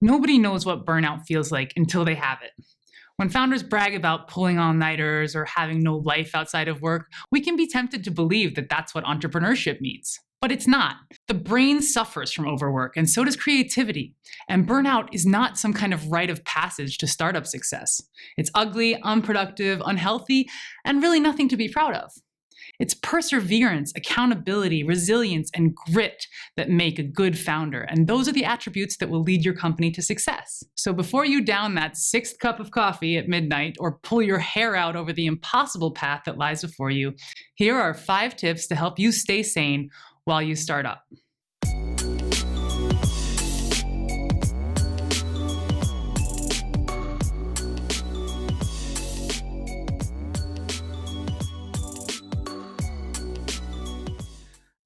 Nobody knows what burnout feels like until they have it. When founders brag about pulling all-nighters or having no life outside of work, we can be tempted to believe that that's what entrepreneurship means. But it's not. The brain suffers from overwork, and so does creativity. And burnout is not some kind of rite of passage to startup success. It's ugly, unproductive, unhealthy, and really nothing to be proud of. It's perseverance, accountability, resilience, and grit that make a good founder. And those are the attributes that will lead your company to success. So before you down that 6th cup of coffee at midnight or pull your hair out over the impossible path that lies before you, here are 5 tips to help you stay sane while you start up.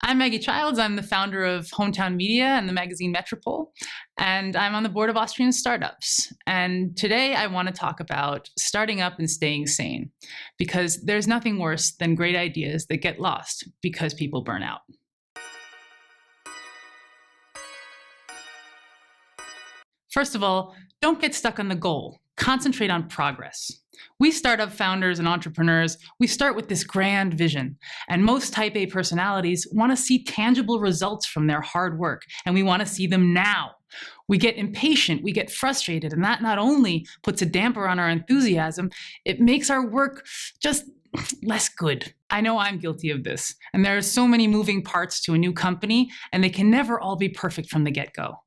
I'm Maggie Childs. I'm the founder of Hometown Media and the magazine Metropole, and I'm on the board of AustrianStartups. And today I want to talk about starting up and staying sane, because there's nothing worse than great ideas that get lost because people burn out. First of all, don't get stuck on the goal. Concentrate on progress. We startup founders and entrepreneurs, we start with this grand vision, and most type A personalities want to see tangible results from their hard work, and we want to see them now. We get impatient, we get frustrated, and that not only puts a damper on our enthusiasm, it makes our work just less good. I know I'm guilty of this, and there are so many moving parts to a new company, and they can never all be perfect from the get-go.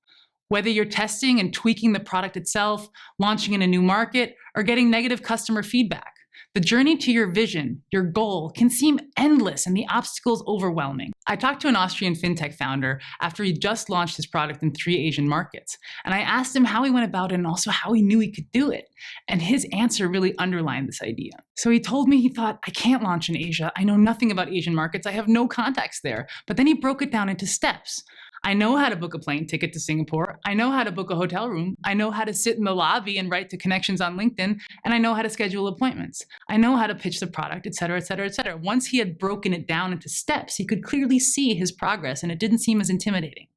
Whether you're testing and tweaking the product itself, launching in a new market, or getting negative customer feedback, the journey to your vision, your goal, can seem endless and the obstacles overwhelming. I talked to an Austrian fintech founder after he just launched his product in 3 Asian markets, and I asked him how he went about it and also how he knew he could do it. And his answer really underlined this idea. So he told me he thought, I can't launch in Asia. I know nothing about Asian markets. I have no contacts there. But then he broke it down into steps. I know how to book a plane ticket to Singapore. I know how to book a hotel room. I know how to sit in the lobby and write to connections on LinkedIn. And I know how to schedule appointments. I know how to pitch the product, et cetera, et cetera, et cetera. Once he had broken it down into steps, he could clearly see his progress and it didn't seem as intimidating.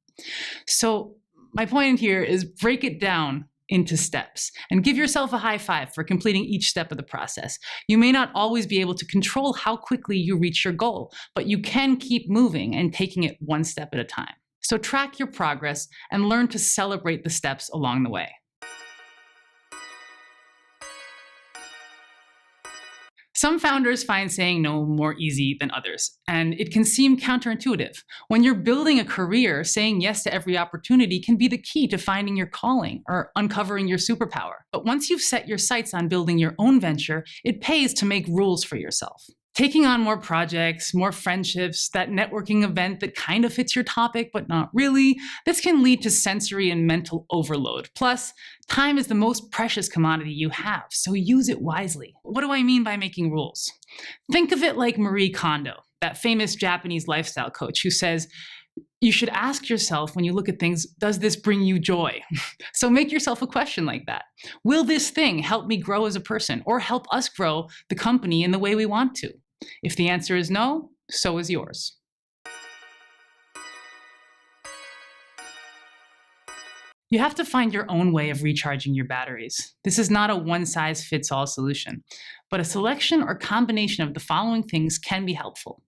So my point here is break it down into steps and give yourself a high five for completing each step of the process. You may not always be able to control how quickly you reach your goal, but you can keep moving and taking it one step at a time. So track your progress and learn to celebrate the steps along the way. Some founders find saying no more easy than others, and it can seem counterintuitive. When you're building a career, saying yes to every opportunity can be the key to finding your calling or uncovering your superpower. But once you've set your sights on building your own venture, it pays to make rules for yourself. Taking on more projects, more friendships, that networking event that kind of fits your topic, but not really, this can lead to sensory and mental overload. Plus, time is the most precious commodity you have, so use it wisely. What do I mean by making rules? Think of it like Marie Kondo, that famous Japanese lifestyle coach who says, you should ask yourself when you look at things, does this bring you joy? So make yourself a question like that. Will this thing help me grow as a person or help us grow the company in the way we want to? If the answer is no, so is yours. You have to find your own way of recharging your batteries. This is not a one-size-fits-all solution, but a selection or combination of the following things can be helpful.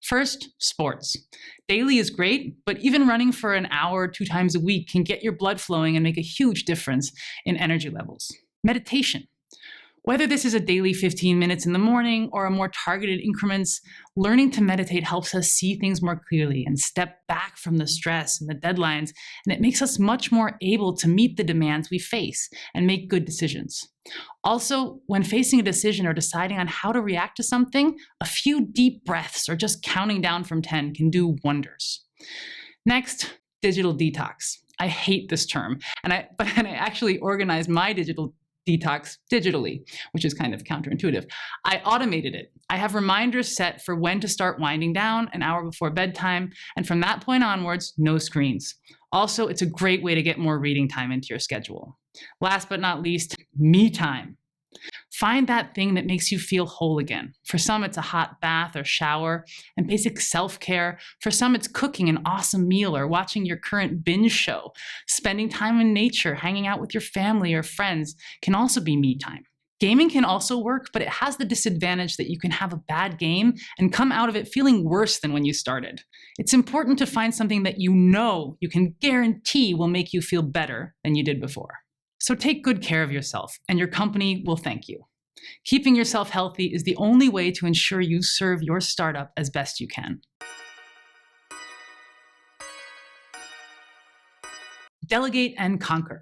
First, sports. Daily is great, but even running for an hour 2 times a week can get your blood flowing and make a huge difference in energy levels. Meditation. Whether this is a daily 15 minutes in the morning or a more targeted increments, learning to meditate helps us see things more clearly and step back from the stress and the deadlines, and it makes us much more able to meet the demands we face and make good decisions. Also, when facing a decision or deciding on how to react to something, a few deep breaths or just counting down from 10 can do wonders. Next, digital detox. I hate this term, and I actually organized my digital detox digitally, which is kind of counterintuitive. I automated it. I have reminders set for when to start winding down an hour before bedtime, and from that point onwards, no screens. Also, it's a great way to get more reading time into your schedule. Last but not least, me time. Find that thing that makes you feel whole again. For some, it's a hot bath or shower and basic self-care. For some, it's cooking an awesome meal or watching your current binge show. Spending time in nature, hanging out with your family or friends can also be me time. Gaming can also work, but it has the disadvantage that you can have a bad game and come out of it feeling worse than when you started. It's important to find something that you know you can guarantee will make you feel better than you did before. So take good care of yourself, and your company will thank you. Keeping yourself healthy is the only way to ensure you serve your startup as best you can. Delegate and conquer.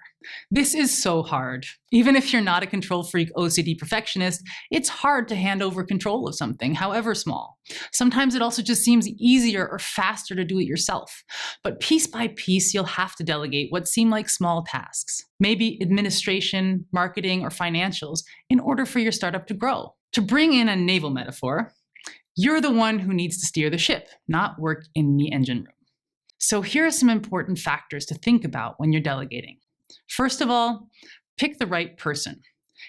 This is so hard. Even if you're not a control freak OCD perfectionist, it's hard to hand over control of something, however small. Sometimes it also just seems easier or faster to do it yourself. But piece by piece, you'll have to delegate what seem like small tasks. Maybe administration, marketing, or financials in order for your startup to grow. To bring in a naval metaphor, you're the one who needs to steer the ship, not work in the engine room. So here are some important factors to think about when you're delegating. First of all, pick the right person.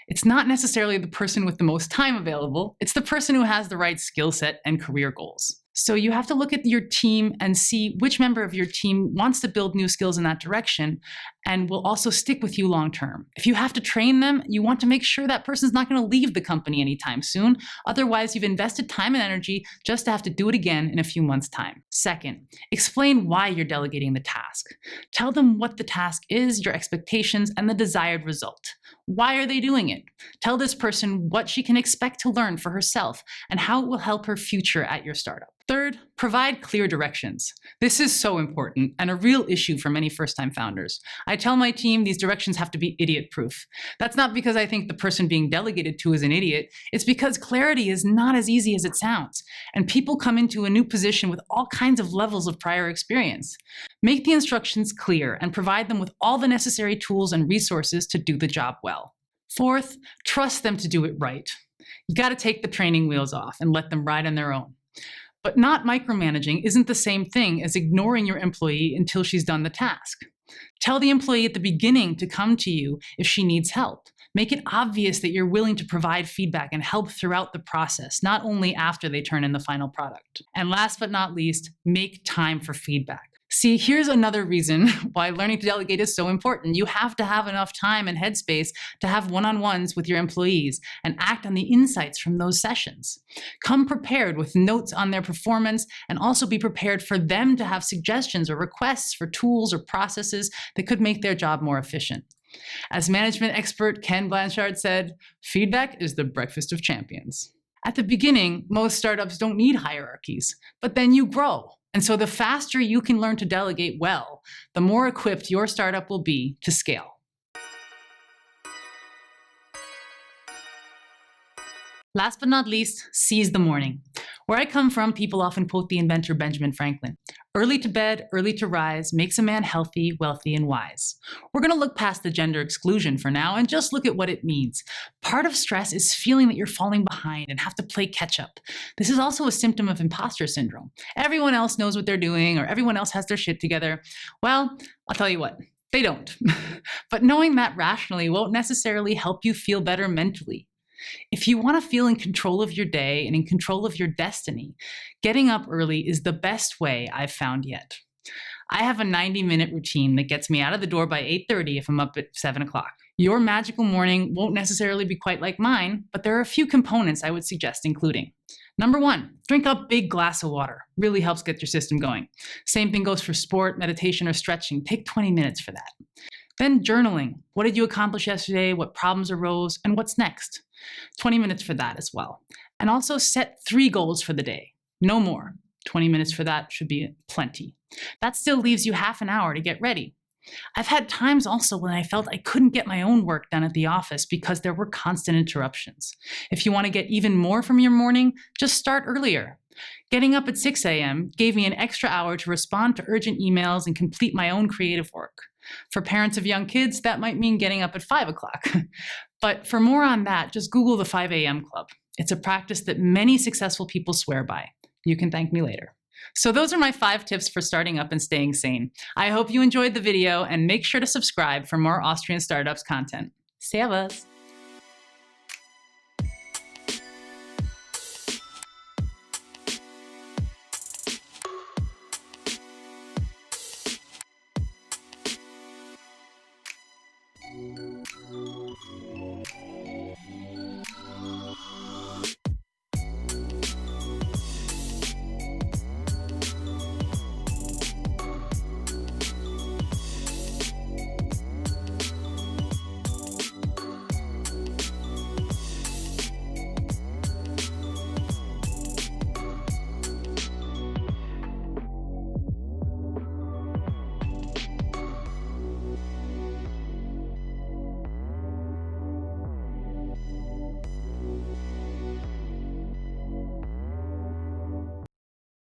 It's not necessarily the person with the most time available, it's the person who has the right skill set and career goals. So you have to look at your team and see which member of your team wants to build new skills in that direction and will also stick with you long term. If you have to train them, you want to make sure that person's not going to leave the company anytime soon. Otherwise, you've invested time and energy just to have to do it again in a few months' time. Second, explain why you're delegating the task. Tell them what the task is, your expectations, and the desired result. Why are they doing it? Tell this person what she can expect to learn for herself and how it will help her future at your startup. Third, provide clear directions. This is so important and a real issue for many first-time founders. I tell my team these directions have to be idiot-proof. That's not because I think the person being delegated to is an idiot. It's because clarity is not as easy as it sounds, and people come into a new position with all kinds of levels of prior experience. Make the instructions clear and provide them with all the necessary tools and resources to do the job well. Fourth, trust them to do it right. You got to take the training wheels off and let them ride on their own. But not micromanaging isn't the same thing as ignoring your employee until she's done the task. Tell the employee at the beginning to come to you if she needs help. Make it obvious that you're willing to provide feedback and help throughout the process, not only after they turn in the final product. And last but not least, make time for feedback. See, here's another reason why learning to delegate is so important. You have to have enough time and headspace to have one-on-ones with your employees and act on the insights from those sessions. Come prepared with notes on their performance and also be prepared for them to have suggestions or requests for tools or processes that could make their job more efficient. As management expert Ken Blanchard said, feedback is the breakfast of champions. At the beginning, most startups don't need hierarchies, but then you grow. And so the faster you can learn to delegate well, the more equipped your startup will be to scale. Last but not least, seize the morning. Where I come from, people often quote the inventor Benjamin Franklin. Early to bed, early to rise makes a man healthy, wealthy, and wise. We're going to look past the gender exclusion for now and just look at what it means. Part of stress is feeling that you're falling behind and have to play catch up. This is also a symptom of imposter syndrome. Everyone else knows what they're doing or everyone else has their shit together. Well, I'll tell you what, they don't. But knowing that rationally won't necessarily help you feel better mentally. If you want to feel in control of your day and in control of your destiny, getting up early is the best way I've found yet. I have a 90-minute routine that gets me out of the door by 8:30 if I'm up at 7 o'clock. Your magical morning won't necessarily be quite like mine, but there are a few components I would suggest including. Number 1, drink a big glass of water. Really helps get your system going. Same thing goes for sport, meditation, or stretching. Take 20 minutes for that. Then journaling. What did you accomplish yesterday? What problems arose? And what's next? 20 minutes for that as well. And also set 3 goals for the day. No more. 20 minutes for that should be plenty. That still leaves you half an hour to get ready. I've had times also when I felt I couldn't get my own work done at the office because there were constant interruptions. If you want to get even more from your morning, just start earlier. Getting up at 6 a.m. gave me an extra hour to respond to urgent emails and complete my own creative work. For parents of young kids, that might mean getting up at 5 o'clock. But for more on that, just Google the 5 a.m. Club. It's a practice that many successful people swear by. You can thank me later. So those are my 5 tips for starting up and staying sane. I hope you enjoyed the video and make sure to subscribe for more Austrian Startups content. Servus!